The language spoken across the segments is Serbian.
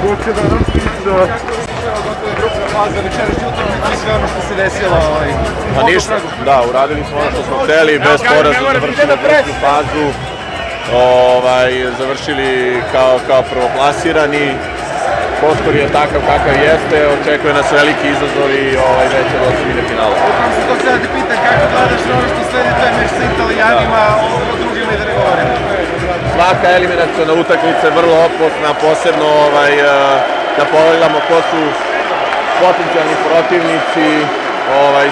moguće da nam priča grupna faza večerašnje utakmice i sve ono što se desilo. Pa ništa, da, uradili smo ono što smo hteli, bez poraza završili grupnu fazu, završili kao prvoplasirani. Kostor je takav kakav jeste, očekuje nas veliki izazov i već od osmine finala. Upravo se to sada ti pitan kako gledaš na ono što sledi, to je meč sa Italijanima, o drugima i da ne govorimo. Svaka eliminaciona utakmica je vrlo opasna, posebno da pogledamo ko su potencijalni protivnici.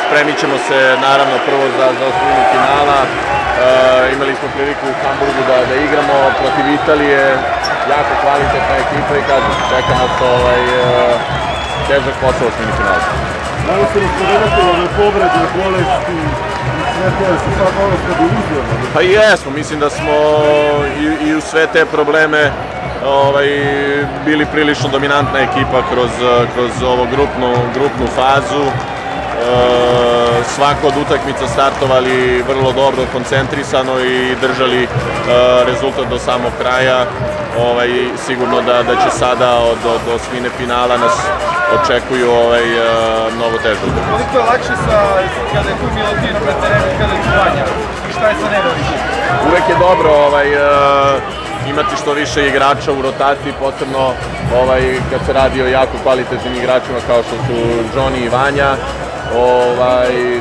Spremit ćemo se naravno prvo za osminu finala. Imali smo priliku u Hamburgu da igramo protiv Italije, jako kvalitetna ekipa i kažem, čeka nas težak posao u osmini finala. Malo se rasporedati ove povrede, bolesti i sve koje su sad ovo stabilizujemo? Pa i jesmo, mislim da smo i u sve te probleme bili prilično dominantna ekipa kroz ovu grupnu fazu. Svako od utakmica startovali vrlo dobro, koncentrisano i držali rezultat do samog kraja. Sigurno da će sada od osmine finala nas očekuju mnogo teže utakmice. Koliko je lakše kada je tu Milutino na terenu i kada je Vanja? I šta je sa Nedovićem? Uvek je dobro imati što više igrača u rotaciji, posebno kad se radi o jako kvalitetnim igračima kao što su Johnny i Vanja.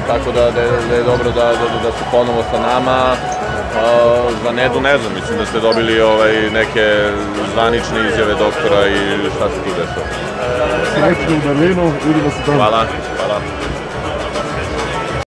Tako da je dobro da su ponovo sa nama. Za Nedu ne znam, mislim da ste dobili neke zvanične izjave doktora i šta se tu desilo. Srećno u Berlinu, vidimo se tamo. Hvala.